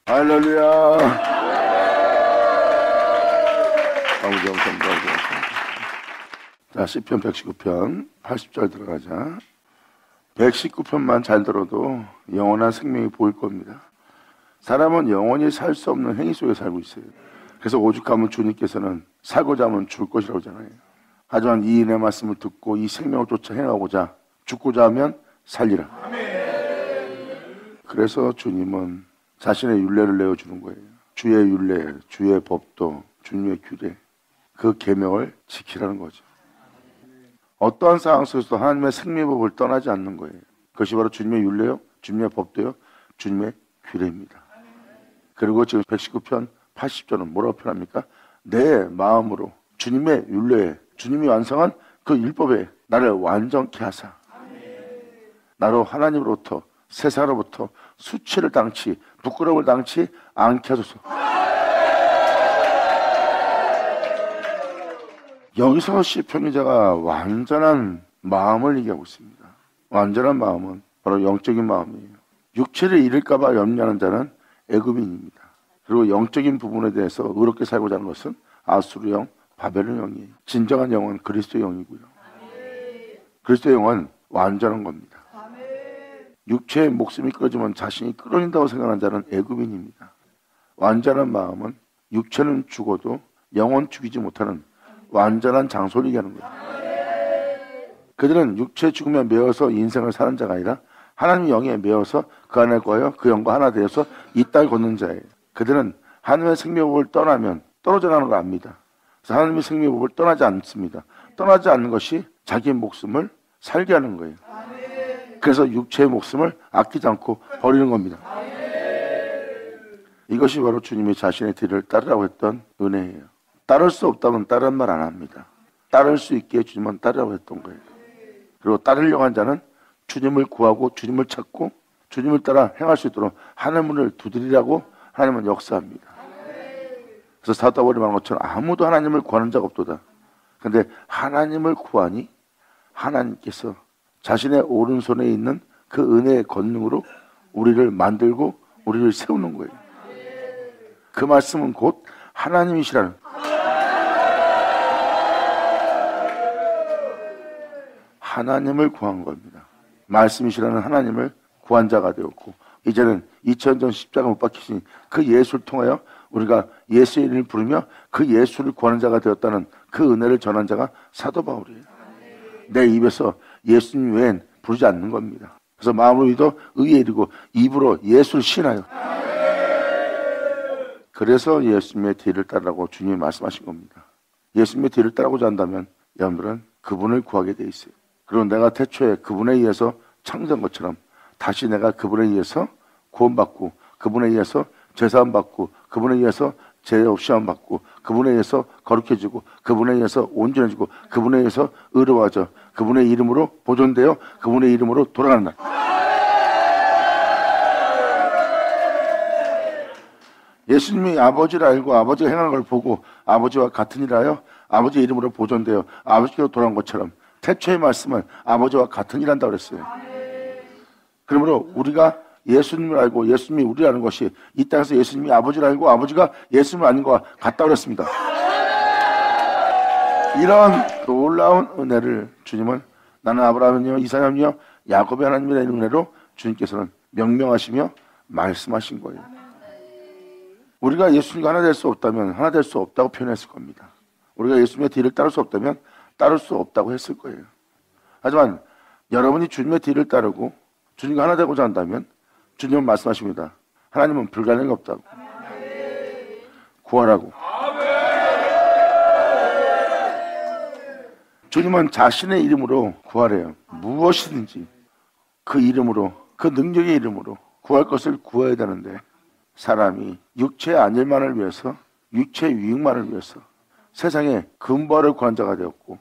할렐루야. 아버지 감사합니다. 자, 시편 119편 80절 들어가자. 119편만 잘 들어도 영원한 생명이 보일 겁니다. 사람은 영원히 살 수 없는 행위 속에 살고 있어요. 그래서 오죽하면 주님께서는 살고자 하면 죽을 것이라고 하잖아요. 하지만 이 은혜의 말씀을 듣고 이 생명을 쫓아 행하고자 죽고자 하면 살리라. 그래서 주님은 자신의 율례를 내어주는 거예요. 주의 율례, 주의 법도, 주님의 규례, 그 계명을 지키라는 거죠. 어떠한 상황 속에서도 하나님의 생명법을 떠나지 않는 거예요. 그것이 바로 주님의 율례요, 주님의 법도요, 주님의 규례입니다. 그리고 지금 119편 80절은 뭐라고 표현합니까? 내 마음으로 주님의 율례에, 주님이 완성한 그 율법에 나를 완전케 하사 나로 하나님으로부터 세상으로부터 수치를 당치 부끄러움을 당치 않게 하소서. 여기서 시편 기자가 완전한 마음을 얘기하고 있습니다. 완전한 마음은 바로 영적인 마음이에요. 육체를 잃을까봐 염려하는 자는 애굽인입니다. 그리고 영적인 부분에 대해서 의롭게 살고자 하는 것은 아수르 영, 바벨론 영이에요. 진정한 영은 그리스도의 영이고요. 그리스도의 영은 완전한 겁니다. 육체의 목숨이 끊어지면 자신이 끊어진다고 생각하는 자는 애굽인입니다. 완전한 마음은 육체는 죽어도 영은 죽이지 못하는 완전한 장소를 얘기하는 거예요. 그들은 육체의 죽음에 매어서 인생을 사는 자가 아니라 하나님의 영에 매어서 그 안에 거하여 그 영과 하나 되어서 이 땅을 걷는 자예요. 그들은 하나님의 생명법을 떠나면 떨어져 나가는 걸 압니다. 그래서 하나님의 생명법을 떠나지 않습니다. 떠나지 않는 것이 자기의 목숨을 살게 하는 거예요. 그래서 육체의 목숨을 아끼지 않고 버리는 겁니다. 이것이 바로 주님이 자신의 뒤를 따르라고 했던 은혜예요. 따를 수 없다면 따르는 말 안 합니다. 따를 수 있게 주님은 따르라고 했던 거예요. 그리고 따르려고 한 자는 주님을 구하고 주님을 찾고 주님을 따라 행할 수 있도록 하나님의 문을 두드리라고 하나님은 역사합니다. 그래서 사도 바울이 말한 것처럼 아무도 하나님을 구하는 자가 없도다. 그런데 하나님을 구하니 하나님께서 자신의 오른손에 있는 그 은혜의 권능으로 우리를 만들고 우리를 세우는 거예요. 그 말씀은 곧 하나님이시라는, 하나님을 구한 겁니다. 말씀이시라는 하나님을 구한 자가 되었고, 이제는 2000년 전 십자가 못 박히신 그 예수를 통하여 우리가 예수의 이름을 부르며 그 예수를 구하는 자가 되었다는 그 은혜를 전한 자가 사도 바울이에요. 내 입에서 예수님 외엔 부르지 않는 겁니다. 그래서 마음으로 믿어 의에 이르고 입으로 예수를 신하여, 그래서 예수님의 뒤를 따르라고 주님이 말씀하신 겁니다. 예수님의 뒤를 따르고자 한다면 여러분들은 그분을 구하게 돼 있어요. 그리고 내가 태초에 그분에 의해서 창조한 것처럼 다시 내가 그분에 의해서 구원받고 그분에 의해서 제사함 받고 그분에 의해서 죄 없이 함 받고 그분에 의해서 거룩해지고 그분에 의해서 온전해지고 그분에 의해서 의로워져 그분의 이름으로 보존되어 그분의 이름으로 돌아가는 날. 예수님이 아버지를 알고 아버지가 행하는 걸 보고 아버지와 같은 일을 하여 아버지의 이름으로 보존되어 아버지께로 돌아간 것처럼 태초의 말씀은 아버지와 같은 일을 한다고 그랬어요. 그러므로 우리가 예수님을 알고 예수님이 우리를 아는 것이 이 땅에서 예수님이 아버지를 알고 아버지가 예수님을 아는 것과 같다고 그랬습니다. 이런 놀라운 은혜를 주님은 나는 아브라함이요 이삭의 하나님이요 야곱의 하나님이라는 은혜로 주님께서는 명명하시며 말씀하신 거예요. 우리가 예수님과 하나 될 수 없다면 하나 될 수 없다고 표현했을 겁니다. 우리가 예수님의 뒤를 따를 수 없다면 따를 수 없다고 했을 거예요. 하지만 여러분이 주님의 뒤를 따르고 주님과 하나 되고자 한다면 주님은 말씀하십니다. 하나님은 불가능이 없다고. 구하라고. 주님은 자신의 이름으로 구하래요. 무엇이든지 그 이름으로, 그 능력의 이름으로 구할 것을 구해야 되는데 사람이 육체의 안일만을 위해서, 육체의 유익만을 위해서 세상에 근보를 구한 자가 되었고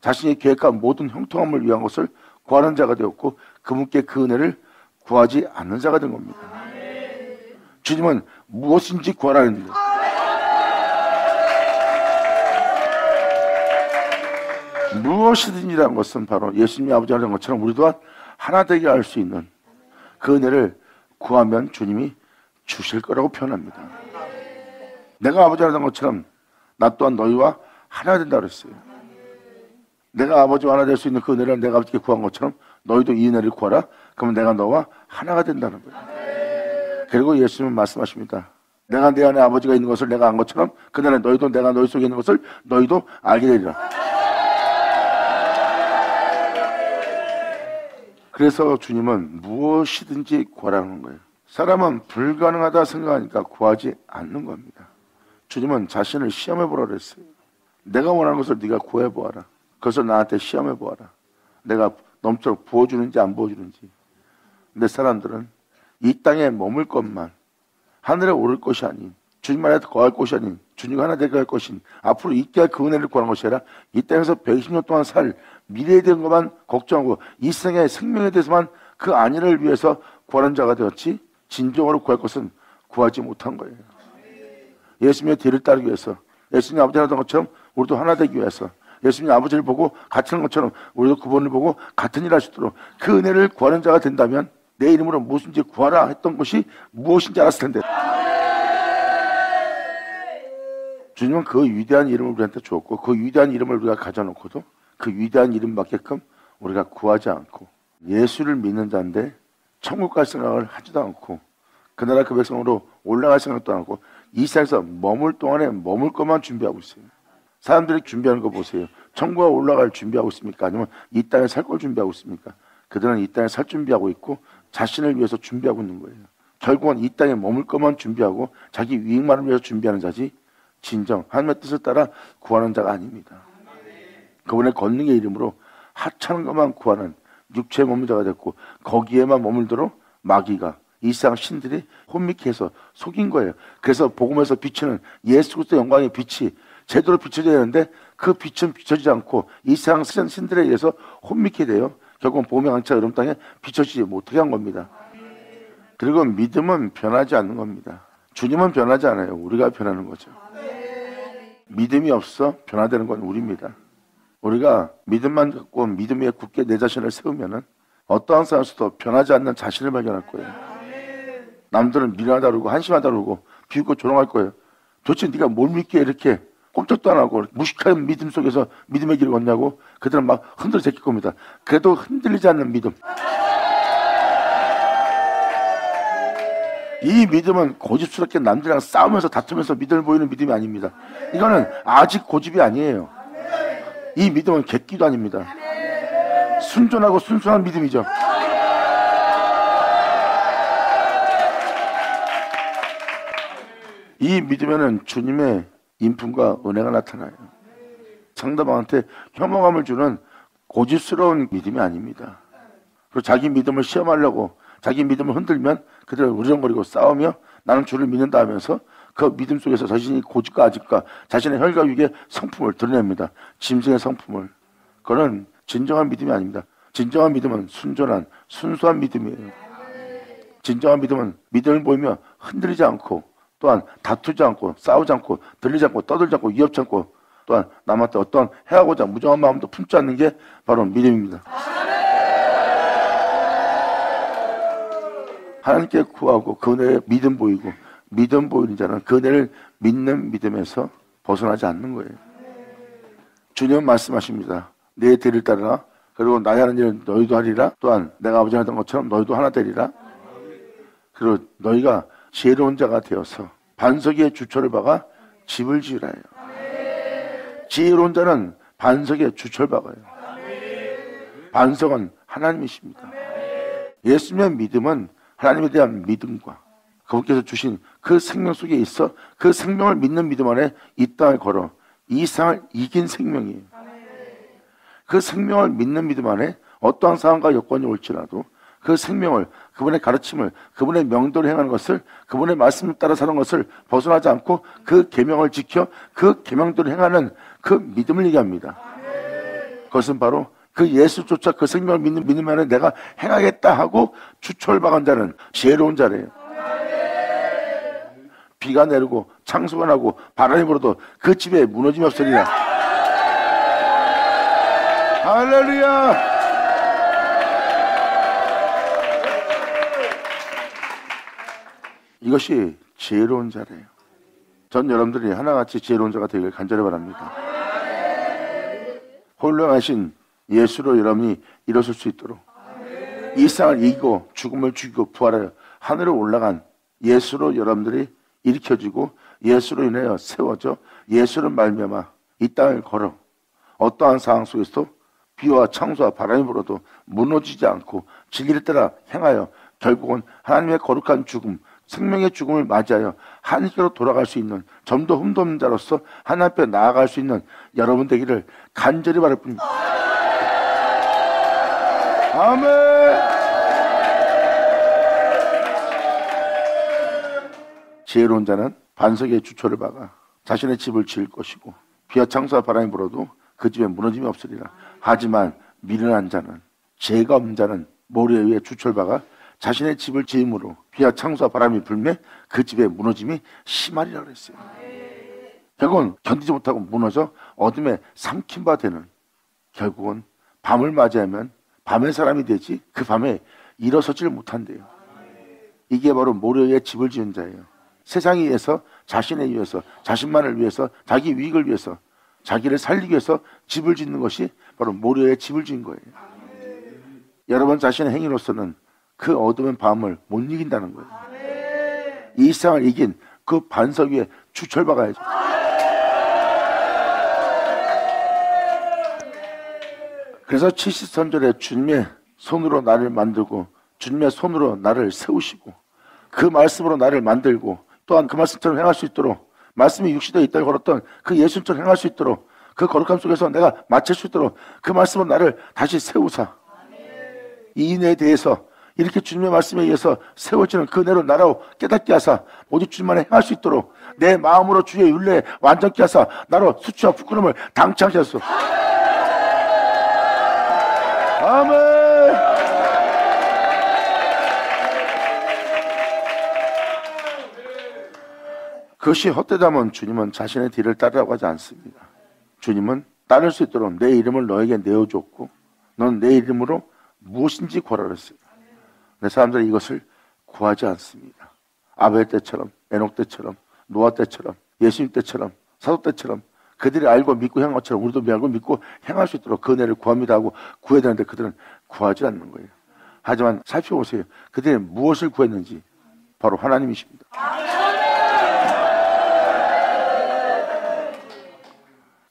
자신이 계획한 모든 형통함을 위한 것을 구하는 자가 되었고 그분께 그 은혜를 구하지 않는 자가 된 겁니다. 주님은 무엇인지 구하라는 거예요. 무엇이든지라는 것은 바로 예수님이 아버지가 하는 것처럼 우리 또한 하나 되게 할 수 있는 그 은혜를 구하면 주님이 주실 거라고 표현합니다. 내가 아버지가 하던 것처럼 나 또한 너희와 하나 된다 그랬어요. 내가 아버지와 하나 될 수 있는 그 은혜를 내가 아버지께 구한 것처럼 너희도 이 은혜를 구하라. 그러면 내가 너와 하나가 된다는 거예요. 그리고 예수님은 말씀하십니다. 내가 내 안에 아버지가 있는 것을 내가 안 것처럼 그날에 너희도 내가 너희 속에 있는 것을 너희도 알게 되리라. 그래서 주님은 무엇이든지 구하라는 거예요. 사람은 불가능하다 생각하니까 구하지 않는 겁니다. 주님은 자신을 시험해 보라 그랬어요. 내가 원하는 것을 네가 구해 보아라. 그것을 나한테 시험해 보아라. 내가 넘도록 부어주는지 안 부어주는지. 근데 사람들은 이 땅에 머물 것만, 하늘에 오를 것이 아닌, 주님 안에 거할 것이 아닌, 주님 하나 되게 할 것인, 앞으로 있게 할 그 은혜를 구하는 것이 아니라 이 땅에서 120년 동안 살 미래에 대한 것만 걱정하고 이 세상의 생명에 대해서만 그 안위를 위해서 구하는 자가 되었지 진정으로 구할 것은 구하지 못한 거예요. 예수님의 뒤를 따르기 위해서, 예수님 아버지 하던 것처럼 우리도 하나 되기 위해서, 예수님 아버지를 보고 같은 것처럼 우리도 그분을 보고 같은 일을 할 수 있도록 그 은혜를 구하는 자가 된다면 내 이름으로 무엇인지 구하라 했던 것이 무엇인지 알았을 텐데, 주님은 그 위대한 이름을 우리한테 주었고 그 위대한 이름을 우리가 가져놓고도 그 위대한 이름 받게끔 우리가 구하지 않고 예수를 믿는 자인데 천국 갈 생각을 하지도 않고 그 나라 그 백성으로 올라갈 생각도 안 하고 이 세상에서 머물 동안에 머물 것만 준비하고 있어요. 사람들이 준비하는 거 보세요. 천국에 올라갈 준비하고 있습니까? 아니면 이 땅에 살 걸 준비하고 있습니까? 그들은 이 땅에 살 준비하고 있고 자신을 위해서 준비하고 있는 거예요. 결국은 이 땅에 머물 것만 준비하고 자기 유익만을 위해서 준비하는 자지 진정 하나님의 뜻을 따라 구하는 자가 아닙니다. 그분의 권능의 이름으로 하찮은 것만 구하는 육체의 머물 자가 됐고 거기에만 머물도록 마귀가 이 세상 신들이 혼미케 해서 속인 거예요. 그래서 복음에서 비치는 예수 그리스도의 영광의 빛이 제대로 비춰져야 되는데 그 빛은 비춰지지 않고 이 세상 신들에 의해서 혼미케 돼요. 결국은 복음의 강차 여름 땅에 비춰지지 못하게 한 겁니다. 그리고 믿음은 변하지 않는 겁니다. 주님은 변하지 않아요. 우리가 변하는 거죠. 믿음이 없어 변화되는 건 우리입니다. 우리가 믿음만 갖고 믿음 위에 굳게 내 자신을 세우면은 어떠한 상황에서도 변하지 않는 자신을 발견할 거예요. 남들은 미련하다 그러고 한심하다 그러고 비웃고 조롱할 거예요. 도대체 네가 뭘 믿기에 이렇게 꼼짝도 안 하고 무식한 믿음 속에서 믿음의 길을 걷냐고 그들은 막 흔들어 제낄 겁니다. 그래도 흔들리지 않는 믿음. 이 믿음은 고집스럽게 남들이랑 싸우면서 다투면서 믿음을 보이는 믿음이 아닙니다. 이거는 아직 고집이 아니에요. 이 믿음은 객기도 아닙니다. 순전하고 순수한 믿음이죠. 이 믿음에는 주님의 인품과 은혜가 나타나요. 상대방한테 혐오감을 주는 고집스러운 믿음이 아닙니다. 그리고 자기 믿음을 시험하려고 자기 믿음을 흔들면 그들을 우르렁거리고 싸우며 나는 주를 믿는다 하면서 그 믿음 속에서 자신이 고집과 아집과 자신의 혈과 육의 성품을 드러냅니다. 짐승의 성품을. 그건 진정한 믿음이 아닙니다. 진정한 믿음은 순전한 순수한 믿음이에요. 진정한 믿음은 믿음을 보이며 흔들리지 않고 또한 다투지 않고 싸우지 않고 들리지 않고 떠들지 않고 위협지 않고 또한 남한테 어떤 해하고자 무정한 마음도 품지 않는 게 바로 믿음입니다. 하나님께 구하고 그 은혜에 믿음 보이고 믿음 보이는 자는 그 은혜를 믿는 믿음에서 벗어나지 않는 거예요. 주님은 말씀하십니다. 내 뒤를 따르라. 그리고 나의 하는 일은 너희도 하리라. 또한 내가 아버지 하던 것처럼 너희도 하나 되리라. 그리고 너희가 지혜로운 자가 되어서 반석 위에 주철을 박아 집을 지으라 해요. 지혜로운 자는 반석에 주철 박아요. 반석은 하나님이십니다. 예수님의 믿음은 하나님에 대한 믿음과 그분께서 주신 그 생명 속에 있어 그 생명을 믿는 믿음 안에 이 땅을 걸어 이 세상을 이긴 생명이에요. 그 생명을 믿는 믿음 안에 어떠한 상황과 여건이 올지라도 그 생명을 그분의 가르침을 그분의 명도를 행하는 것을 그분의 말씀을 따라 사는 것을 벗어나지 않고 그 계명을 지켜 그 계명대로 행하는 그 믿음을 얘기합니다. 그것은 바로 그 예수조차 그 생명을 믿는 믿음 안에 내가 행하겠다 하고 주철박은 자는 지혜로운 자래요. 비가 내리고 창수가 나고 바람이 불어도 그 집에 무너짐이 없으리라. 할렐루야. 이것이 지혜로운 자래요. 전 여러분들이 하나같이 지혜로운 자가 되길 간절히 바랍니다. 홀로하신 예수로 여러분이 일어설 수 있도록, 이 세상을 이기고 죽음을 죽이고 부활하여 하늘에 올라간 예수로 여러분들이 일으켜지고 예수로 인하여 세워져 예수를 말미암아 이 땅을 걸어 어떠한 상황 속에서도 비와 창수와 바람이 불어도 무너지지 않고 진리를 따라 행하여 결국은 하나님의 거룩한 죽음, 생명의 죽음을 맞이하여 하나님께로 돌아갈 수 있는 점도 흠도 없는 자로서 하나님 앞에 나아갈 수 있는 여러분 되기를 간절히 바랄 뿐입니다. 아멘. 지혜로운 자는 반석에 주초를 박아 자신의 집을 지을 것이고 비와 창수와 바람이 불어도 그 집에 무너짐이 없으리라. 하지만 미련한 자는, 죄가 없는 자는 모래에 의해 주초를 박아 자신의 집을 지음으로 비와 창수와 바람이 불매 그 집에 무너짐이 심하리라 그랬어요. 결국은 견디지 못하고 무너져 어둠에 삼킨 바 되는, 결국은 밤을 맞이하면 밤의 사람이 되지 그 밤에 일어서지를 못한대요. 이게 바로 모래에 의해 집을 지은 자예요. 세상에 의해서, 자신에 의해서, 자신만을 위해서, 자기 이익을 위해서, 자기를 살리기 위해서 집을 짓는 것이 바로 모래에 집을 지은 거예요. 여러분 자신의 행위로서는 그 어두운 밤을 못 이긴다는 거예요. 이 세상을 이긴 그 반석 위에 주철 박아야죠. 그래서 70선절에 주님의 손으로 나를 만들고 주님의 손으로 나를 세우시고 그 말씀으로 나를 만들고 또한 그 말씀처럼 행할 수 있도록, 말씀이 육시되어 있다고 걸었던 그 예수님처럼 행할 수 있도록, 그 거룩함 속에서 내가 마칠 수 있도록 그 말씀으로 나를 다시 세우사, 이 은혜에 대해서 이렇게 주님의 말씀에 의해서 세워지는 그 은혜로 나로 깨닫게 하사 오직 주님만에 행할 수 있도록 내 마음으로 주의 율례에 완전케 하사 나로 수치와 부끄러움을 당치 하소서. 아멘. 그것이 헛되다면 주님은 자신의 뒤를 따르라고 하지 않습니다. 주님은 따를 수 있도록 내 이름을 너에게 내어줬고 너는 내 이름으로 무엇인지 구하라 그랬어요. 근데 사람들은 이것을 구하지 않습니다. 아벨 때처럼, 에녹 때처럼, 노아 때처럼, 예수님 때처럼, 사도 때처럼 그들이 알고 믿고 행한 것처럼 우리도 알고 믿고 행할 수 있도록 그 은혜를 구합니다 하고 구해야 되는데 그들은 구하지 않는 거예요. 하지만 살펴보세요. 그들이 무엇을 구했는지 바로 하나님이십니다.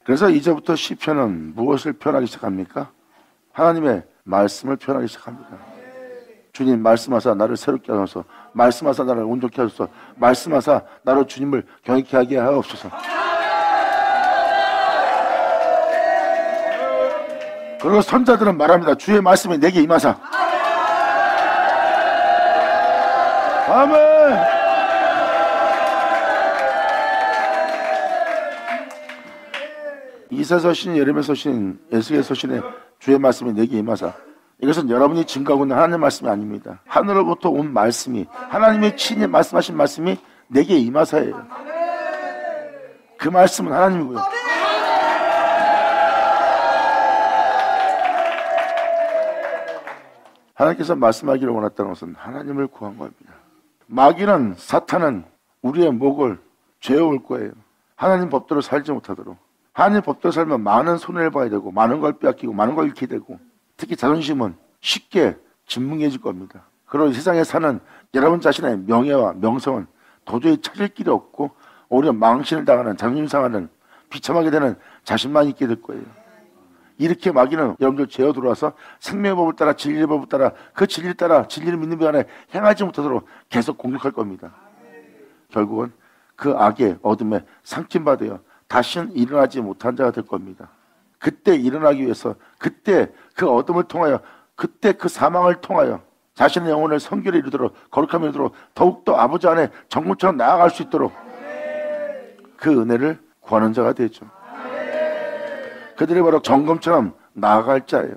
그래서 이제부터 시편은 무엇을 표현하기 시작합니까? 하나님의 말씀을 표현하기 시작합니다. 주님 말씀하사 나를 새롭게 하소서, 말씀하사 나를 온전케 하소서, 말씀하사 나로 주님을 경외케 하게 하옵소서. 그리고 선자들은 말합니다. 주의 말씀이 내게 임하사. 아멘. 이사서신, 예레미야서신, 에스겔서신에 주의 말씀이 내게 임하사. 이것은 여러분이 증거하고 있는 하나님의 말씀이 아닙니다. 하늘로부터 온 말씀이, 하나님의 친히 말씀하신 말씀이 내게 임하사예요. 그 말씀은 하나님이고요. 하나님께서 말씀하기를 원했다는 것은 하나님을 구한 겁니다. 마귀는, 사탄은 우리의 목을 죄어올 거예요. 하나님 법대로 살지 못하도록. 하나님 법대로 살면 많은 손해를 봐야 되고 많은 걸 빼앗기고 많은 걸 잃게 되고 특히 자존심은 쉽게 짓뭉개질 겁니다. 그리고 세상에 사는 여러분 자신의 명예와 명성은 도저히 찾을 길이 없고 오히려 망신을 당하는, 자존심 상하는, 비참하게 되는 자신만 있게 될 거예요. 이렇게 마귀는 여러분들 죄어 들어와서 생명의 법을 따라, 진리의 법을 따라, 그 진리를 따라 진리를 믿는 그 안에 행하지 못하도록 계속 공격할 겁니다. 결국은 그 악의 어둠에 상침받아요. 다시는 일어나지 못한 자가 될 겁니다. 그때 일어나기 위해서, 그때 그 어둠을 통하여, 그때 그 사망을 통하여 자신의 영혼을 성결에 이르도록, 거룩함에 이르도록 더욱더 아버지 안에 정금처럼 나아갈 수 있도록 그 은혜를 구하는 자가 되죠. 그들이 바로 정금처럼 나아갈 자예요.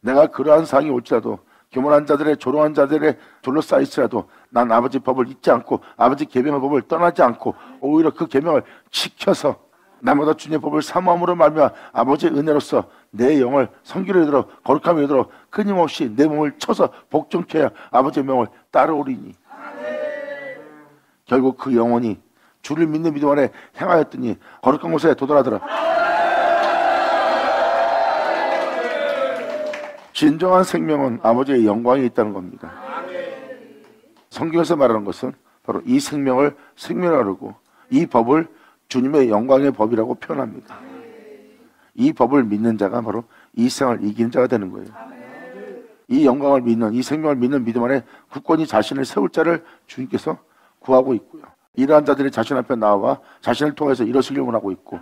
내가 그러한 상황이 올지라도, 교만한 자들의, 조롱한 자들의 둘러싸일지라도 난 아버지 법을 잊지 않고 아버지 계명의 법을 떠나지 않고 오히려 그 계명을 지켜서 나보다 주님의 법을 사모함으로 말미암아 아버지의 은혜로서 내 영을 성결에 이르도록, 거룩함에 이르도록 끊임없이 내 몸을 쳐서 복종케 하여 아버지의 명을 따르오리니. 결국 그 영혼이 주를 믿는 믿음 안에 행하였더니 거룩한 곳에 도달하더라. 진정한 생명은 아버지의 영광이 있다는 겁니다. 성경에서 말하는 것은 바로 이 생명을 생명하라고, 이 법을 주님의 영광의 법이라고 표현합니다. 이 법을 믿는 자가 바로 이 세상을 이기는 자가 되는 거예요. 이 영광을 믿는, 이 생명을 믿는 믿음 안에 굳건히 자신을 세울 자를 주님께서 구하고 있고요. 이러한 자들이 자신 앞에 나와 자신을 통해서 일어서기를 원하고 있고,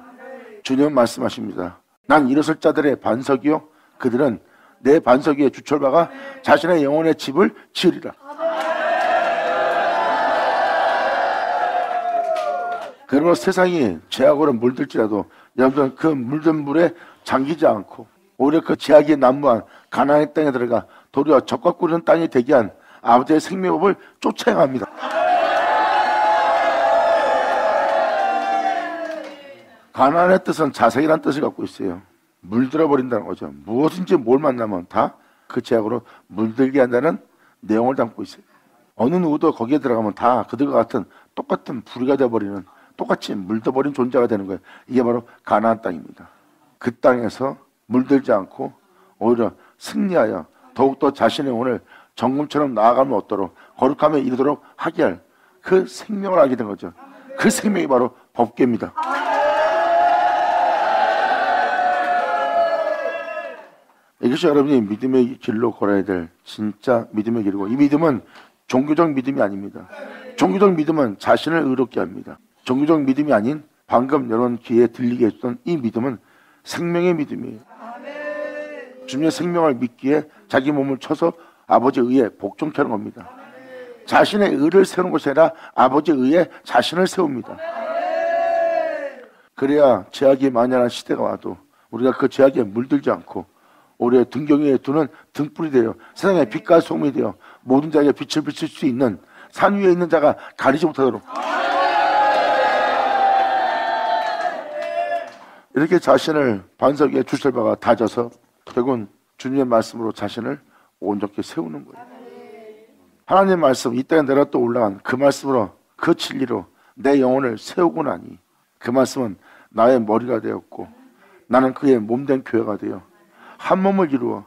주님은 말씀하십니다. 난 일어설 자들의 반석이요, 그들은 내 반석 위에 주철박아 자신의 영혼의 집을 지으리라. 그러므로 세상이 죄악으로 물들지라도 여러분들은 그 물든 물에 잠기지 않고 오히려 그 죄악이 난무한 가나안의 땅에 들어가 도리어 적과 꾸리는 땅이 되게 한 아버지의 생명법을 쫓아 행합니다. 가나안의 뜻은 자색이라는 뜻을 갖고 있어요. 물들어 버린다는 거죠. 무엇인지 뭘 만나면 다 그 죄악으로 물들게 한다는 내용을 담고 있어요. 어느 누구도 거기에 들어가면 다 그들과 같은 똑같은 불의가 되어버리는, 똑같이 물들어버린 존재가 되는 거예요. 이게 바로 가나안 땅입니다. 그 땅에서 물들지 않고 오히려 승리하여 더욱더 자신의 오늘 정금처럼 나아가면 얻도록 거룩함에 이르도록 하게 할 그 생명을 알게 된 거죠. 그 생명이 바로 법궤입니다. 이것이 여러분이 믿음의 길로 걸어야 될 진짜 믿음의 길이고, 이 믿음은 종교적 믿음이 아닙니다. 종교적 믿음은 자신을 의롭게 합니다. 종교적 믿음이 아닌 방금 여러분 귀에 들리게 해줬던 이 믿음은 생명의 믿음이에요. 주님의 생명을 믿기에 자기 몸을 쳐서 아버지의 의에 복종케 하는 겁니다. 자신의 의를 세우는 것이 아니라 아버지의 의에 자신을 세웁니다. 그래야 죄악이 만연한 시대가 와도 우리가 그 죄악에 물들지 않고 오히려 등경에 두는 등불이 되어 세상의 빛과 소금이 되어 모든 자에게 빛을 비출 수 있는 산 위에 있는 자가 가리지 못하도록 이렇게 자신을 반석 위에 주철박아 다져서 결국은 주님의 말씀으로 자신을 온전히 세우는 거예요. 하나님의 말씀, 이 땅에 내가 또 올라간 그 말씀으로, 그 진리로 내 영혼을 세우고 나니 그 말씀은 나의 머리가 되었고 나는 그의 몸된 교회가 되어 한 몸을 이루어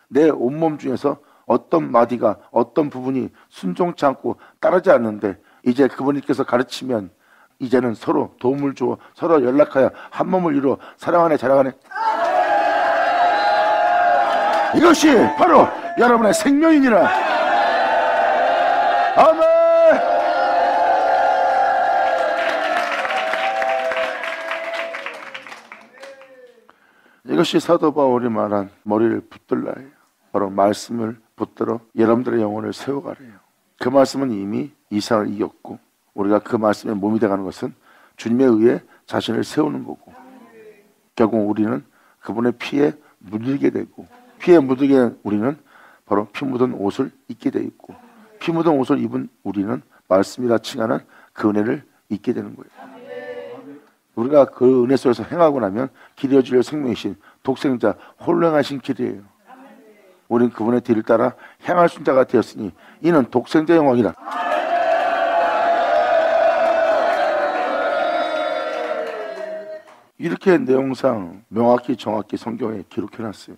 내 온몸 중에서 어떤 마디가, 어떤 부분이 순종치 않고 따르지 않는데 이제 그분께서 가르치면 이제는 서로 도움을 주어 서로 연락하여 한 몸을 이루어 사랑 안에 자랑 안에, 이것이 바로 여러분의 생명이니라. 아멘. 이것이 사도 바울이 말한 머리를 붙들라예요. 바로 말씀을 붙들어 여러분들의 영혼을 세워가래요. 그 말씀은 이미 이상을 이겼고 우리가 그 말씀에 몸이 돼가는 것은 주님에 의해 자신을 세우는 거고, 결국 우리는 그분의 피에 묻게 되고, 피에 묻게 된 우리는 바로 피 묻은 옷을 입게 돼 있고, 피 묻은 옷을 입은 우리는 말씀이라 칭하는 그 은혜를 입게 되는 거예요. 우리가 그 은혜 속에서 행하고 나면 길이어 진리요 생명이신 독생자 홀로 행하신 길이에요. 우리는 그분의 뒤를 따라 행할 순자가 되었으니 이는 독생자 영광이라. 이렇게 내용상 명확히 정확히 성경에 기록해놨어요.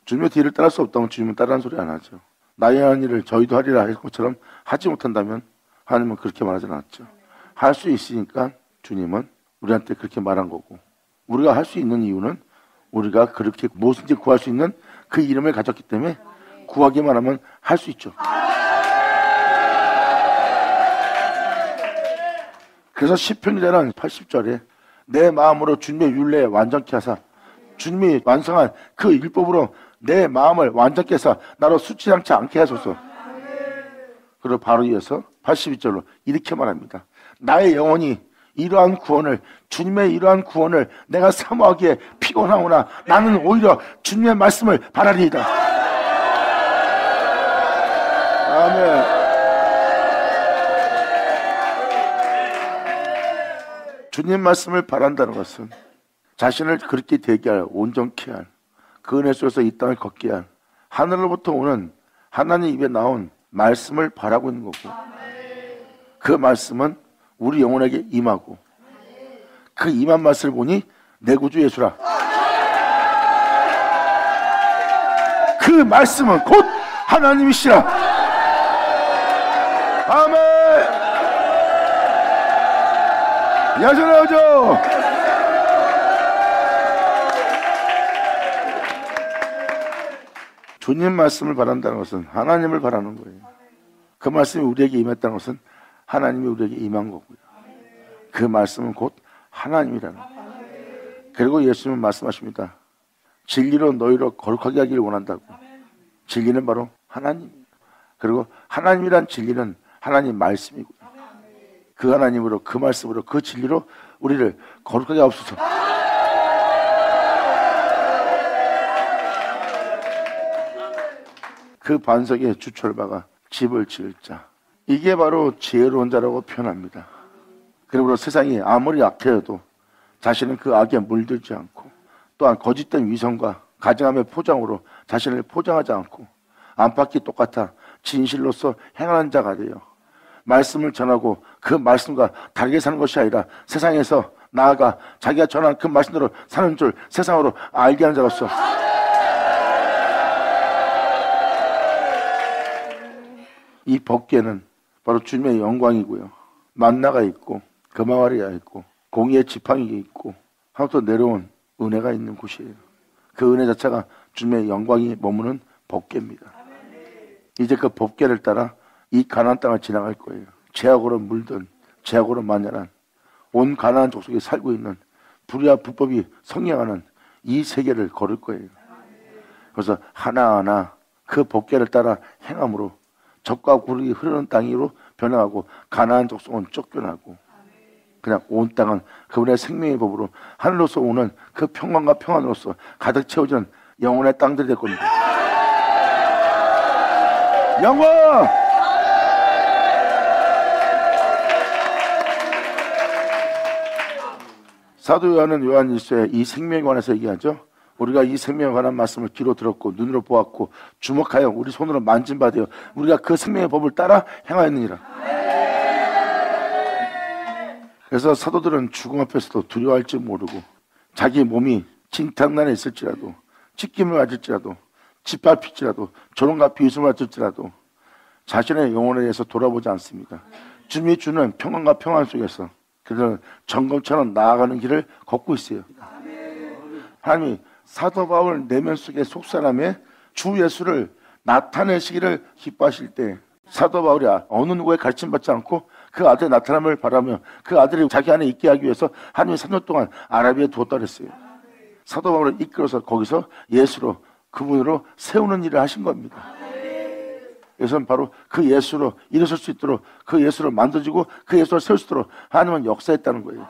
주님의 뒤를 따를 수 없다면 주님은 따르는 소리 안 하죠. 나의 한 일을 저희도 하리라 할 것처럼 하지 못한다면 하나님은 그렇게 말하지 않았죠. 할 수 있으니까 주님은 우리한테 그렇게 말한 거고, 우리가 할 수 있는 이유는 우리가 그렇게 무엇인지 구할 수 있는 그 이름을 가졌기 때문에 구하기만 하면 할 수 있죠. 그래서 시편 기자는 80절에 내 마음으로 주님의 율례에 완전케 하사, 주님이 완성한 그 율법으로 내 마음을 완전케 해서 나로 수치상치 않게 하소서. 그리고 바로 이어서 82절로 이렇게 말합니다. 나의 영혼이 이러한 구원을, 주님의 이러한 구원을 내가 사모하기에 피곤하오나 나는 오히려 주님의 말씀을 바라리이다. 아멘. 주님 말씀을 바란다는 것은 자신을 그렇게 되게 할, 온전케 할, 그 은혜 속에서 이 땅을 걷게 할, 하늘로부터 오는 하나님 입에 나온 말씀을 바라고 있는 거고, 그 말씀은 우리 영혼에게 임하고 그 임한 맛을 보니 내 구주 예수라. 그 말씀은 곧 하나님이시라. 아멘. 야전하죠. 주님 말씀을 바란다는 것은 하나님을 바라는 거예요. 그 말씀이 우리에게 임했다는 것은 하나님이 우리에게 임한 거고요. 그 말씀은 곧 하나님이라는 거예요. 그리고 예수님은 말씀하십니다. 진리로 너희로 거룩하게 하기를 원한다고. 진리는 바로 하나님. 그리고 하나님이란 진리는 하나님 말씀이고요. 그 하나님으로, 그 말씀으로, 그 진리로 우리를 거룩하게 하옵소서. 그 반석에 주철바가 집을 지을 자. 이게 바로 지혜로운 자라고 표현합니다. 그러므로 세상이 아무리 악해도 자신은 그 악에 물들지 않고, 또한 거짓된 위선과 가증함의 포장으로 자신을 포장하지 않고 안팎이 똑같아 진실로서 행하는 자가 되어 말씀을 전하고 그 말씀과 다르게 사는 것이 아니라 세상에서 나아가 자기가 전한 그 말씀대로 사는 줄 세상으로 알게 하는 자로서 이 법궤는 바로 주님의 영광이고요. 만나가 있고 금화와리가 있고 공의의 지팡이 있고 하나부터 내려온 은혜가 있는 곳이에요. 그 은혜 자체가 주님의 영광이 머무는 법궤입니다. 이제 그 법궤를 따라 이 가나안 땅을 지나갈 거예요. 죄악으로 물든, 죄악으로 만연한 온 가나안 족속에 살고 있는 불의와 불법이 성행하는 이 세계를 걸을 거예요. 그래서 하나하나 그 법궤를 따라 행함으로 적과 굴이 흐르는 땅으로 변화하고 가나안 족속은 쫓겨나고 그냥 온 땅은 그분의 생명의 법으로 하늘로서 오는 그 평강과 평안으로서 가득 채워지는 영혼의 땅들이 될 겁니다. 영광! 사도 요한은 요한 1서에 이 생명에 관해서 얘기하죠. 우리가 이 생명에 관한 말씀을 귀로 들었고 눈으로 보았고 주목하여 우리 손으로 만진 바 되어 우리가 그 생명의 법을 따라 행하였느니라. 그래서 사도들은 죽음 앞에서도 두려워할 줄 모르고 자기 몸이 진탕난에 있을지라도 찢김을 맞을지라도 짓밟힐지라도 조롱과 비웃음을 맞을지라도 자신의 영혼에 대해서 돌아보지 않습니다. 주님이 주는 평안과 평안 속에서 그들은 정금처럼 나아가는 길을 걷고 있어요. 하나님이 사도 바울 내면 속의 속사람의 주 예수를 나타내시기를 기뻐하실 때 사도 바울이 어느 누구의 가르침 받지 않고 그 아들의 나타남을 바라며 그 아들이 자기 안에 있게 하기 위해서 하나님이 3년 동안 아라비아에 두었다 그랬어요. 사도 바울을 이끌어서 거기서 예수로 그분으로 세우는 일을 하신 겁니다. 그래서 바로 그 예수로 일어설 수 있도록 그 예수로 만들어지고 그 예수로 세울 수 있도록 하나님은 역사했다는 거예요.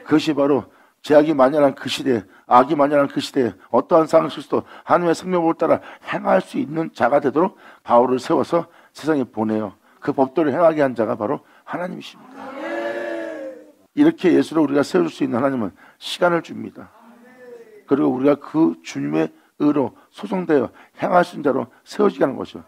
그것이 바로 죄악이 만연한 그 시대에 악이 만연한 그 시대에 어떠한 상황 속에서도 하나님의 생명을 따라 행할 수 있는 자가 되도록 바울을 세워서 세상에 보내요. 그 법도를 행하게 한 자가 바로 하나님이십니다. 이렇게 예수를 우리가 세울 수 있는 하나님은 시간을 줍니다. 그리고 우리가 그 주님의 의로 소송되어 행할 수 있는 자로 세워지게 하는 것이요.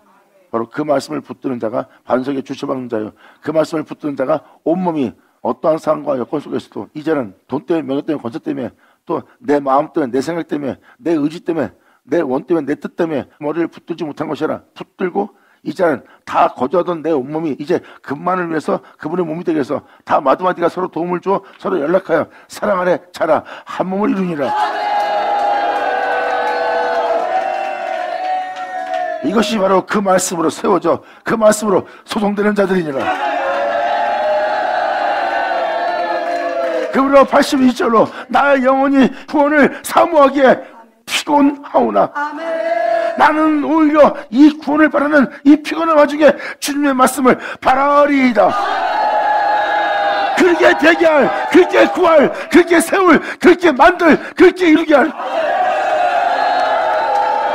바로 그 말씀을 붙드는 자가 반석에 주처박는 자요. 그 말씀을 붙드는 자가 온몸이 어떠한 상황과 여건 속에서도 이제는 돈 때문에 명예 때문에 권세 때문에 또 내 마음 때문에 내 생각 때문에 내 의지 때문에 내 원 때문에 내 뜻 때문에 머리를 붙들지 못한 것이 아니라 붙들고 이제는 다 거저하던 내 온몸이 이제 그분만을 위해서 그분의 몸이 되게 해서 다 마디마디가 서로 도움을 주어 서로 연락하여 사랑 안에 자라 한 몸을 이루니라. 이것이 바로 그 말씀으로 세워져 그 말씀으로 소송되는 자들이니라. 그러므로 82절로 나의 영혼이 구원을 사모하기에 피곤하오나 나는 오히려 이 구원을 바라는 이 피곤한 와중에 주님의 말씀을 바라리이다. 그렇게 되게 할, 그렇게 구할, 그렇게 세울, 그렇게 만들, 그렇게 이루게 할.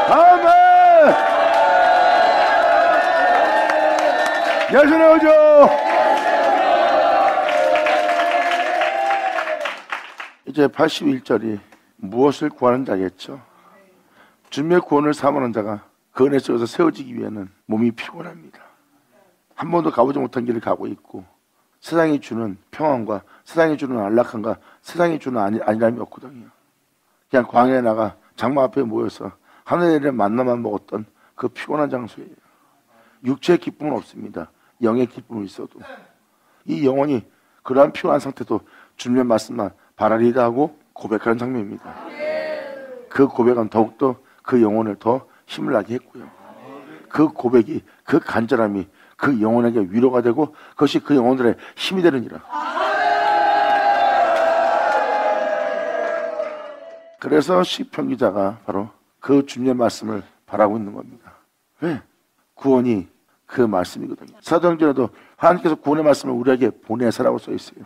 아멘. 예수님 오죠. 이제 81절이 무엇을 구하는 자겠죠. 주님의 구원을 사모하는 자가 그 은혜 속에서 세워지기 위해는 몸이 피곤합니다. 한 번도 가보지 못한 길을 가고 있고 세상이 주는 평안과 세상이 주는 안락함과 세상이 주는 안일함이 없거든요. 그냥 광야에 나가 장막 앞에 모여서 하늘의 만나만 먹었던 그 피곤한 장소예요. 육체의 기쁨은 없습니다. 영의 기쁨은 있어도 이 영혼이 그러한 피곤한 상태도 주님의 말씀만 바라리다 하고 고백하는 장면입니다. 그 고백은 더욱더 그 영혼을 더 힘을 나게 했고요. 그 고백이, 그 간절함이 그 영혼에게 위로가 되고 그것이 그 영혼들의 힘이 되느니라. 그래서 시편 기자가 바로 그 주님의 말씀을 바라고 있는 겁니다. 왜? 구원이 그 말씀이거든요. 사도행전에도 하나님께서 구원의 말씀을 우리에게 보내서라고 써 있어요.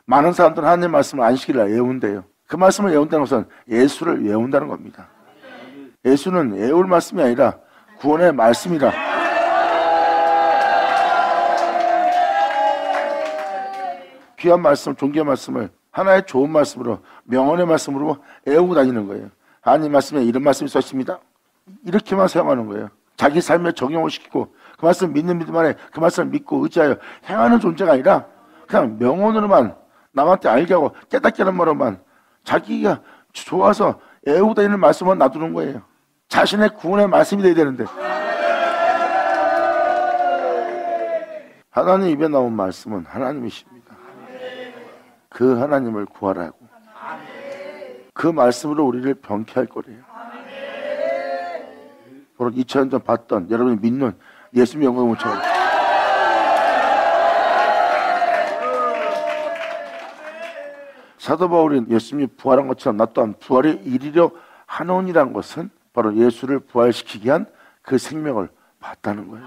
많은 사람들은 하나님의 말씀을 안식일날 외운대요. 그 말씀을 외운다는 것은 예수를 외운다는 겁니다. 예수는 외울 말씀이 아니라 구원의 말씀이라. 귀한 말씀, 존귀한 말씀을 하나의 좋은 말씀으로, 명언의 말씀으로 외우고 다니는 거예요. 하나님 말씀에 이런 말씀이 썼습니다. 이렇게만 사용하는 거예요. 자기 삶에 적용을 시키고 그 말씀을 믿는 믿음 안에 그 말씀을 믿고 의지하여 행하는 존재가 아니라 그냥 명언으로만 남한테 알게 하고 깨닫게 하는 말로만 자기가 좋아서 외우고 다니는 말씀만 놔두는 거예요. 자신의 구원의 말씀이 돼야 되는데 하나님 입에 나온 말씀은 하나님이십니다. 그 하나님을 구하라고 그 말씀으로 우리를 병쾌할 거래요. 바로 2000년 전 봤던 여러분이 믿는 예수님의 영광처럼 사도 바울이 예수님이 부활한 것처럼 나 또한 부활에 이르려 하노니라는 것은 바로 예수를 부활시키게 한 그 생명을 봤다는 거예요.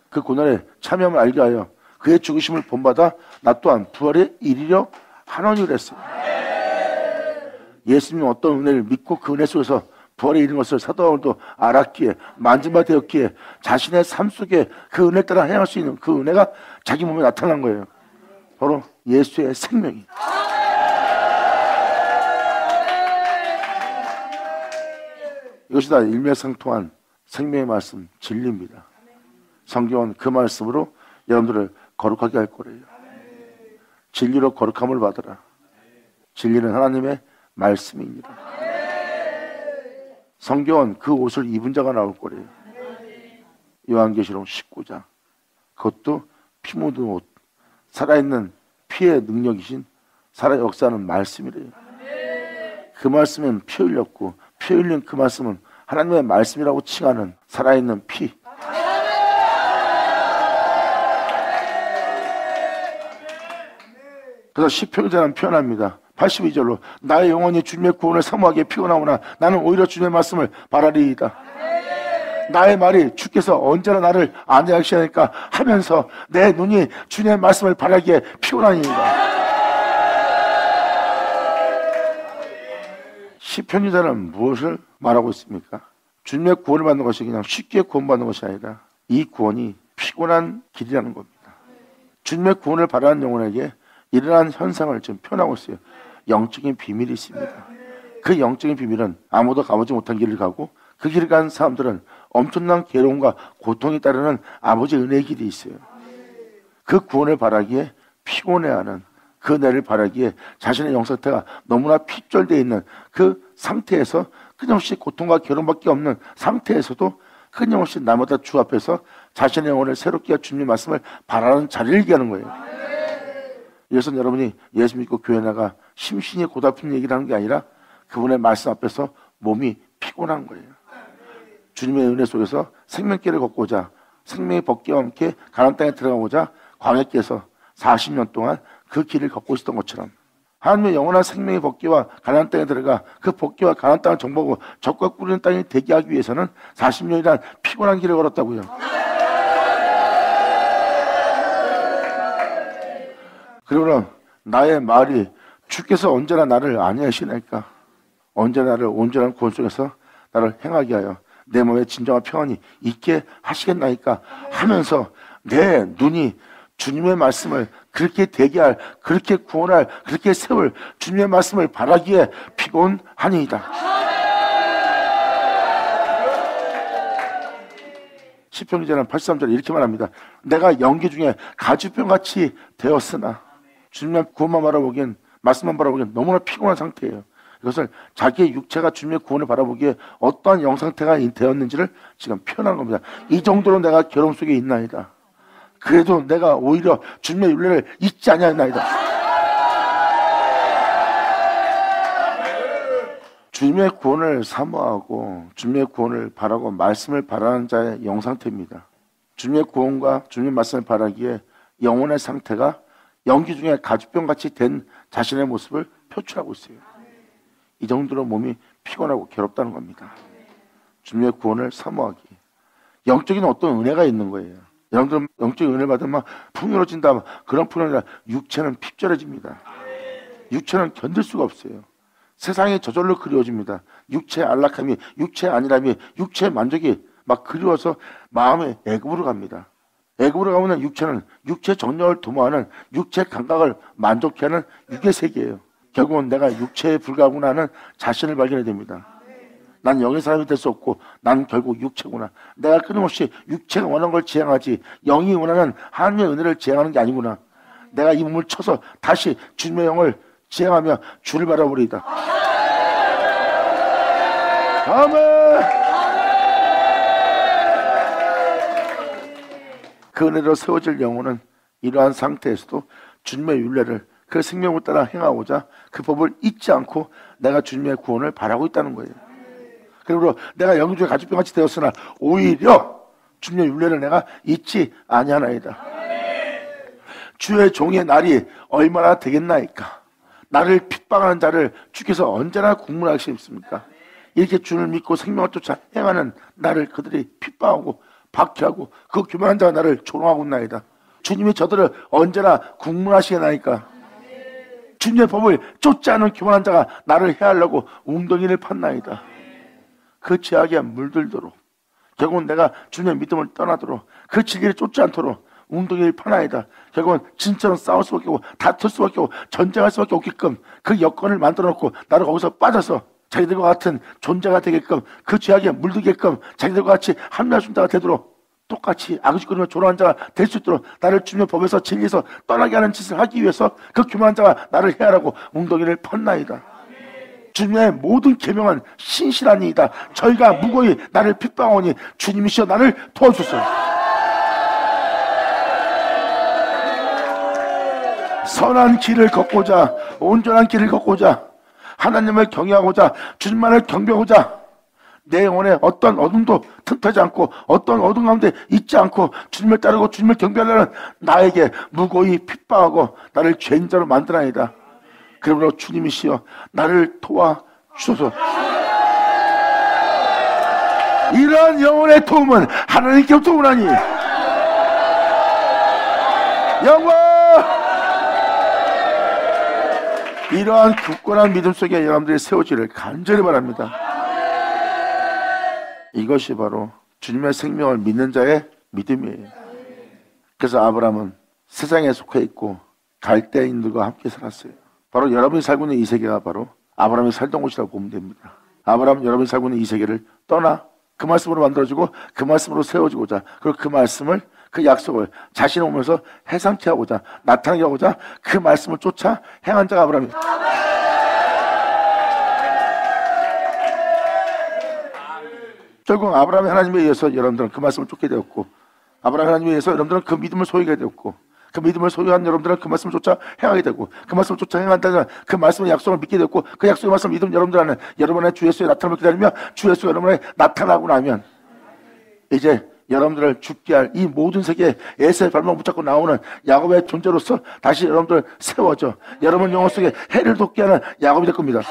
그 고난에 참여함을 알게 하여 그의 죽으심을 본받아 나 또한 부활에 이르려 하노니 그랬어요. 예수님은 어떤 은혜를 믿고 그 은혜 속에서 부활에 이른 것을 사도 바울도 알았기에 만진바 되었기에 자신의 삶 속에 그 은혜 따라 행할 수 있는 그 은혜가 자기 몸에 나타난 거예요. 바로 예수의 생명이. 이것이 다 일맥상통한 생명의 말씀, 진리입니다. 성경은 그 말씀으로 여러분들을 거룩하게 할 거래요. 진리로 거룩함을 받으라. 진리는 하나님의 말씀입니다. 성경은 그 옷을 입은 자가 나올 거래요. 요한계시록 19장. 그것도 피 묻은 옷, 살아있는 피의 능력이신 살아 역사하는 말씀이래요. 그 말씀은 피 흘렸고 피 흘린 그 말씀은 하나님의 말씀이라고 칭하는 살아있는 피. 그래서 시편기자는 표현합니다. 82절로 나의 영혼이 주님의 구원을 사모하기에 피곤하오나 나는 오히려 주님의 말씀을 바라리이다. 나의 말이 주께서 언제나 나를 안내하시니까 하면서 내 눈이 주님의 말씀을 바라기에 피곤하니이다. 시편기자는 무엇을 말하고 있습니까? 주님의 구원을 받는 것이 그냥 쉽게 구원받는 것이 아니라 이 구원이 피곤한 길이라는 겁니다. 주님의 구원을 바라는 영혼에게 일어난 현상을 지금 표현하고 있어요. 영적인 비밀이 있습니다. 그 영적인 비밀은 아무도 가보지 못한 길을 가고 그 길을 간 사람들은 엄청난 괴로움과 고통이 따르는 아버지의 은혜의 길이 있어요. 그 구원을 바라기에 피곤해하는 그 은혜를 바라기에 자신의 영상태가 너무나 핍절되어 있는 그 상태에서 끊임없이 고통과 괴로움밖에 없는 상태에서도 끊임없이 날마다 주 앞에서 자신의 영혼을 새롭게 할 주님의 말씀을 바라는 자리를 얘기하는 거예요. 이것은 여러분이 예수 믿고 교회 나가 심신이 고달픈 얘기를 하는 게 아니라 그분의 말씀 앞에서 몸이 피곤한 거예요. 주님의 은혜 속에서 생명길을 걷고자 생명의 법궤와 함께 가나안 땅에 들어가고자 광야길에서 40년 동안 그 길을 걷고 있었던 것처럼 하나님의 영원한 생명의 법궤와 가나안 땅에 들어가 그 법궤와 가나안 땅을 정복하고 적과 꾸리는 땅이 되게 하기 위해서는 40년이란 피곤한 길을 걸었다고요. 그러나 나의 말이 주께서 언제나 나를 안위하시나이까 언제나 나를 온전한 구원 속에서 나를 행하게 하여 내 몸에 진정한 평안이 있게 하시겠나이까 하면서 내 눈이 주님의 말씀을 그렇게 되게 할, 그렇게 구원할, 그렇게 세울 주님의 말씀을 바라기에 피곤하니이다. 시편 기자는 83절에 이렇게 말합니다. 내가 연기 중에 가죽병같이 되었으나 주님의 구원만 바라보기엔 말씀만 바라보기엔 너무나 피곤한 상태예요. 이것을 자기의 육체가 주님의 구원을 바라보기에 어떠한 영상태가 되었는지를 지금 표현하는 겁니다. 이 정도로 내가 괴로움 속에 있나이다. 그래도 내가 오히려 주님의 윤례를 잊지 아니하나이다. 주님의 구원을 사모하고 주님의 구원을 바라고 말씀을 바라는 자의 영상태입니다. 주님의 구원과 주님의 말씀을 바라기에 영혼의 상태가 연기 중에 가죽병같이 된 자신의 모습을 표출하고 있어요. 이 정도로 몸이 피곤하고 괴롭다는 겁니다. 주님의 구원을 사모하기. 영적인 어떤 은혜가 있는 거예요. 여러분들은 영적인 은혜를 받으면 막 풍요로워진다. 그런 풍요가 아니라 육체는 핍절해집니다. 육체는 견딜 수가 없어요. 세상이 저절로 그리워집니다. 육체의 안락함이, 육체의 안일함이, 육체의 만족이 막 그리워서 마음이 애굽으로 갑니다. 애굽으로 가면 육체는 육체의 정력을 도모하는 육체의 감각을 만족해 하는 육의 세계예요. 결국은 내가 육체에 불과하구나 하는 자신을 발견해야 됩니다. 난 영의 사람이 될 수 없고 난 결국 육체구나. 내가 끊임없이 육체가 원하는 걸 지향하지 영이 원하는 하나님의 은혜를 지향하는 게 아니구나. 내가 이 몸을 쳐서 다시 주님의 영을 지향하며 주를 바라보리이다. 아멘. 그 은혜로 세워질 영혼은 이러한 상태에서도 주님의 율례를 그 생명을 따라 행하고자 그 법을 잊지 않고 내가 주님의 구원을 바라고 있다는 거예요. 그리고 내가 영주의 가죽병같이 되었으나 오히려 주님의 율례를 내가 잊지 아니하나이다. 주의 종의 날이 얼마나 되겠나이까. 나를 핍박하는 자를 주께서 언제나 국문하시겠습니까? 이렇게 주를 믿고 생명을 쫓아 행하는 나를 그들이 핍박하고 박해하고 그 교만한 자가 나를 조롱하고 있나이다. 주님이 저들을 언제나 국문하시겠나이까. 주님의 법을 쫓지 않은 교만한 자가 나를 해하려고 웅덩이를 팠나이다. 그 죄악에 물들도록 결국은 내가 주님의 믿음을 떠나도록 그 진리를 쫓지 않도록 웅덩이를 파나이다. 결국은 진짜로 싸울 수밖에 없고 다툴 수밖에 없고 전쟁할 수밖에 없게끔 그 여건을 만들어 놓고 나를 거기서 빠져서 자기들과 같은 존재가 되게끔 그 죄악에 물들게끔 자기들과 같이 합리화 준자가 되도록 똑같이 악의적으로 조롱한 자가 될 수 있도록 나를 주님의 법에서 진리에서 떠나게 하는 짓을 하기 위해서 그 교만한 자가 나를 해하라고 웅덩이를 펀나이다. 주님의 모든 계명은 신실하니이다. 저희가 무고히 나를 핍박하오니 주님이시여 나를 도와주소서. 선한 길을 걷고자 온전한 길을 걷고자 하나님을 경외하고자 주님만을 경배하고자 내 영혼에 어떤 어둠도 틈타지 않고 어떤 어둠 가운데 있지 않고 주님을 따르고 주님을 경배하려는 나에게 무고히 핍박하고 나를 죄인자로 만들어나이다. 그러므로 주님이시여 나를 도와주소서. 이러한 영혼의 도움은 하나님께로부터 오나니 영광. 이러한 굳건한 믿음 속에 여러분들이 세워지를 간절히 바랍니다. 이것이 바로 주님의 생명을 믿는 자의 믿음이에요. 그래서 아브라함은 세상에 속해 있고 갈대인들과 함께 살았어요. 바로 여러분이 살고 있는 이 세계가 바로 아브라함이 살던 곳이라고 보면 됩니다. 아브라함은 여러분이 살고 있는 이 세계를 떠나 그 말씀으로 만들어지고 그 말씀으로 세워지고자 그리고 그 말씀을 그 약속을 자신을 오면서 해상케 하고자 나타나게 하고자 그 말씀을 쫓아 행한 자가 아브라함입니다. 결국 아브라함이 하나님에 의해서 여러분들은 그 말씀을 쫓게 되었고 아브라함이 하나님에 의해서 여러분들은 그 믿음을 소유하게 되었고 그 믿음을 소유한 여러분들은 그 말씀을 쫓아 행하게 되고 그 말씀을 쫓아 행한다면 그 말씀의 약속을 믿게 되었고 그 약속의 말씀을 믿은 여러분들은 여러분의 주 예수의 나타남을 기다리며 주 예수가 여러분의 나타나고 나면 이제 여러분들을 죽게 할 이 모든 세계에 에서의 발목 붙잡고 나오는 야곱의 존재로서 다시 여러분들 세워져 여러분 영혼 속에 해를 돋게 하는 야곱이 될 겁니다.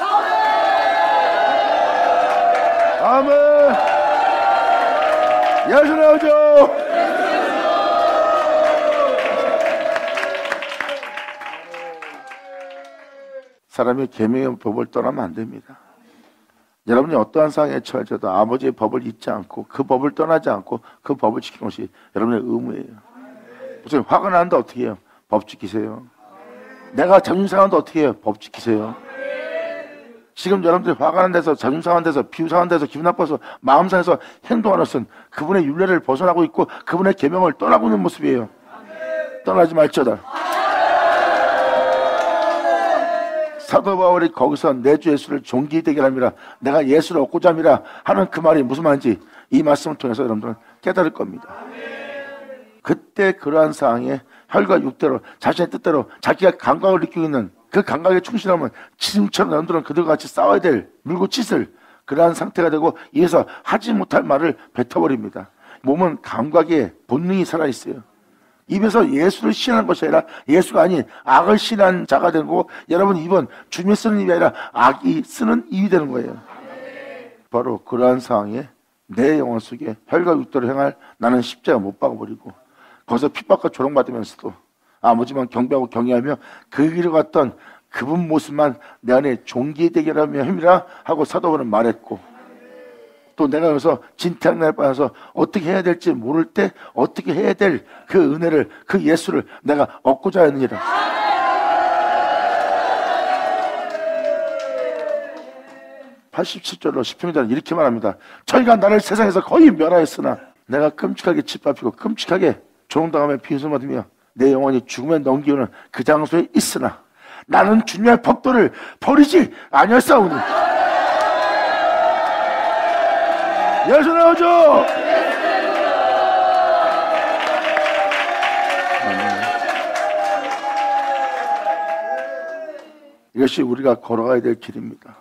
아멘. 예수 나오죠. 사람이 계명의 법을 떠나면 안 됩니다. 여러분이 어떠한 상황에 처해져도 아버지의 법을 잊지 않고 그 법을 떠나지 않고 그 법을 지키는 것이 여러분의 의무예요. 무슨 화가 나는데 어떻게 해요? 법 지키세요. 내가 자존심 상하는데 어떻게 해요? 법 지키세요. 지금 여러분들이 화가 난 데서, 자존심 상한 데서, 비유 상한 데서, 기분 나빠서, 마음 상해서 행동하는 것은 그분의 율례를 벗어나고 있고 그분의 계명을 떠나고 있는 모습이에요. 떠나지 말지어다. 사도 바울이 거기서 내 주 예수를 존귀히 되게 함이라, 내가 예수를 얻고자 함이라 하는 그 말이 무슨 말인지 이 말씀을 통해서 여러분들은 깨달을 겁니다. 그때 그러한 상황에 혈과 육대로 자신의 뜻대로 자기가 감각을 느끼고 있는 그 감각에 충실하면 지금처럼 여러분들은 그들과 같이 싸워야 될 물고 찢을 그러한 상태가 되고 이에서 하지 못할 말을 뱉어버립니다. 몸은 감각의 본능이 살아있어요. 입에서 예수를 시인하는 것이 아니라 예수가 아닌 악을 시인한 자가 되고, 여러분 입은 주님이 쓰는 입이 아니라 악이 쓰는 입이 되는 거예요. 바로 그러한 상황에 내 영혼 속에 혈과 육대로 행할 나는 십자가 못 박아버리고 거기서 핍박과 조롱받으면서도 아버지만 경배하고 경외하며 그 길을 갔던 그분 모습만 내 안에 존귀히 되게 하며 힘이라 하고 사도 바울은 말했고, 또 내가 여기서 진퇴양난에 빠져서 어떻게 해야 될지 모를 때 어떻게 해야 될 그 은혜를, 그 예수를 내가 얻고자 하느니라. (87절로) 시편기자는 이렇게 말합니다. 저희가 나를 세상에서 거의 멸하였으나 내가 끔찍하게 짓밟히고 끔찍하게 조롱당하며 비웃음 받으며 내 영혼이 죽음에 넘기우는 그 장소에 있으나 나는 주님의 법도를 버리지 아니하사오니. 예수 나오죠. 이것이 우리가 걸어가야 될 길입니다.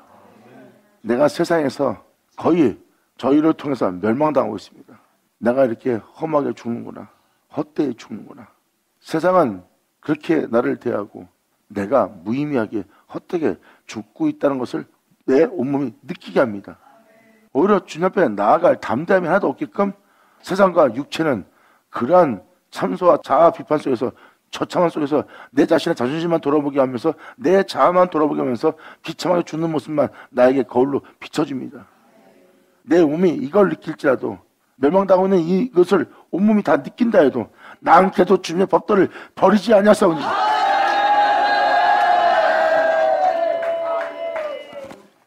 내가 세상에서 거의 저희를 통해서 멸망당하고 있습니다. 내가 이렇게 험하게 죽는구나, 헛되이 죽는구나. 세상은 그렇게 나를 대하고 내가 무의미하게 헛되게 죽고 있다는 것을 내 온몸이 느끼게 합니다. 오히려 주님 앞에 나아갈 담대함이 하나도 없게끔 세상과 육체는 그러한 참소와 자아 비판 속에서, 처참한 속에서 내 자신의 자존심만 돌아보게 하면서 내 자아만 돌아보게 하면서 비참하게 죽는 모습만 나에게 거울로 비춰집니다. 내 몸이 이걸 느낄지라도, 멸망당하고 있는 이것을 온몸이 다 느낀다 해도 난 그래도 주님의 법도를 버리지 아니하사오니.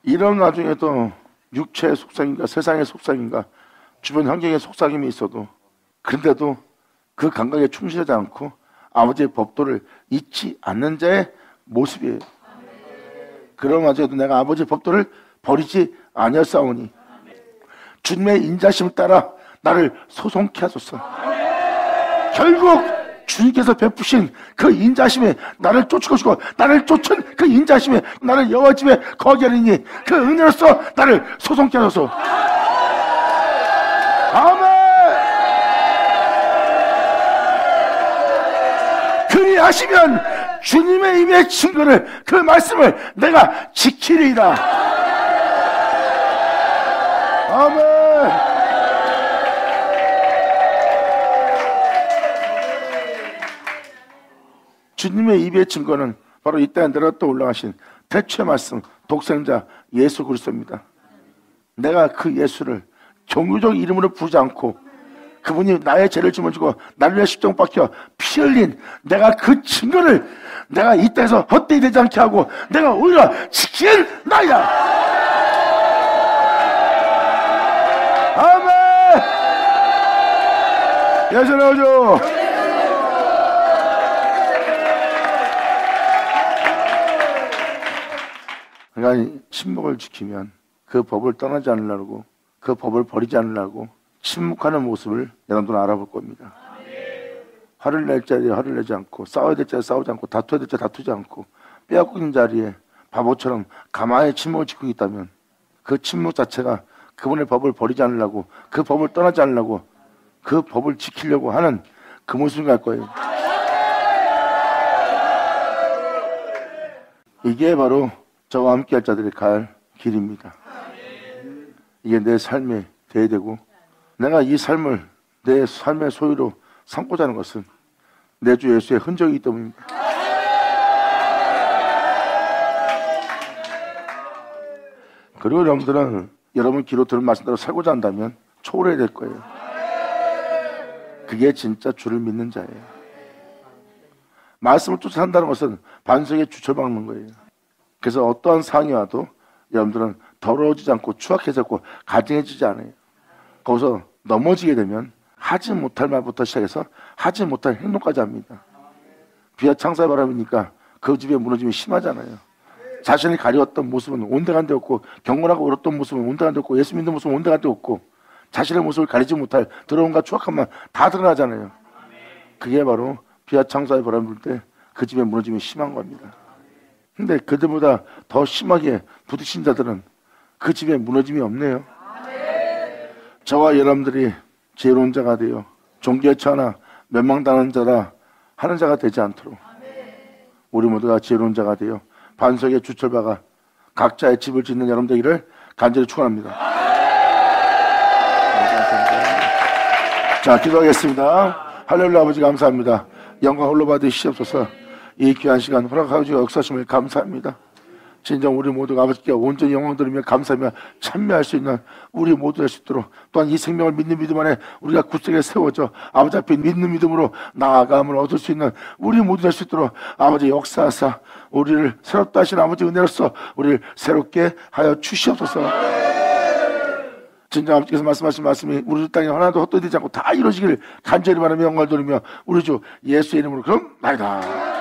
이런 와중에도 육체의 속삭임과 세상의 속삭임과 주변 환경의 속삭임이 있어도, 그런데도 그 감각에 충실하지 않고 아버지의 법도를 잊지 않는 자의 모습이에요. 그런 와중에도 내가 아버지의 법도를 버리지 아니하사오니 주님의 인자심을 따라 나를 소송케 하소서. 결국 주님께서 베푸신 그 인자심에 나를 쫓으시고 나를 쫓은 그 인자심에 나를 여호와 집에 거하게 하리니 그 은혜로서 나를 소송케 하소서. 아멘. 그리하시면 주님의 입에 증거를, 그 말씀을 내가 지키리이다. 아멘. 주님의 입의 증거는 바로 이 땅에 내려 또 올라가신 대체 말씀, 독생자 예수 그리스도입니다. 내가 그 예수를 종교적 이름으로 부르지 않고 그분이 나의 죄를 짊어지고 나를 위해 십자가에 박혀 피 흘린 내가 그 증거를 내가 이 땅에서 헛되이 되지 않게 하고 내가 오히려 지키는 나이다. 아멘. 예수 나오죠. 그러니까 침묵을 지키면 그 법을 떠나지 않으려고, 그 법을 버리지 않으려고 침묵하는 모습을 여러분들은 알아볼 겁니다. 화를 낼 자리에 화를 내지 않고, 싸워야 될 자리에 싸우지 않고, 다투어야 될 자리에 다투지 않고, 빼앗고 있는 자리에 바보처럼 가만히 침묵을 지키고 있다면 그 침묵 자체가 그분의 법을 버리지 않으려고, 그 법을 떠나지 않으려고, 그 법을 지키려고 하는 그 모습이 갈 거예요. 이게 바로 저와 함께 할 자들이 갈 길입니다. 이게 내 삶의 대되고, 내가 이 삶을 내 삶의 소유로 삼고자 하는 것은 내 주 예수의 흔적이기 때문입니다. 그리고 여러분들은 여러분 귀로 들은 말씀대로 살고자 한다면 초월해야 될 거예요. 그게 진짜 주를 믿는 자예요. 말씀을 쫓아 산다는 것은 반석에 주처박는 거예요. 그래서 어떠한 상황이 와도 여러분들은 더러워지지 않고 추악해지지 않고 가증해지지 않아요. 거기서 넘어지게 되면 하지 못할 말부터 시작해서 하지 못할 행동까지 합니다. 비아창사의 바람이니까 그 집에 무너짐이 심하잖아요. 자신을 가리웠던 모습은 온데간데 없고, 경건하고 울었던 모습은 온데간데 없고, 예수 믿는 모습은 온데간데 없고, 자신의 모습을 가리지 못할 더러움과 추악한 말 다 드러나잖아요. 그게 바로 비아창사의 바람 불 때 그 집에 무너짐이 심한 겁니다. 근데 그들보다 더 심하게 부딪힌 자들은 그 집에 무너짐이 없네요. 저와 여러분들이 지혜로운 자가 되어 종교에 처하나 멸망당하는 자라 하는 자가 되지 않도록 우리 모두가 지혜로운 자가 되어 반석에 주철박아 각자의 집을 짓는 여러분 되기를 간절히 축원합니다. 자, 기도하겠습니다. 할렐루야. 아버지 감사합니다. 영광 홀로 받으시옵소서. 이 귀한 시간 허락하시고 역사하심을 감사합니다. 진정 우리 모두가 아버지께 온전히 영광 드리며 감사하며 참여할 수 있는 우리 모두 될 수 있도록, 또한 이 생명을 믿는 믿음 안에 우리가 굳세게 세워져 아버지 앞에 믿는 믿음으로 나아감을 얻을 수 있는 우리 모두 될 수 있도록 아버지 역사하사 우리를 새롭다 하신 아버지 은혜로서 우리를 새롭게 하여 주시옵소서. 진정 아버지께서 말씀하신 말씀이 우리 땅에 하나도 헛되지 않고 다 이루어지기를 간절히 바라며 영광을 돌리며 우리 주 예수의 이름으로 그럼 나이다.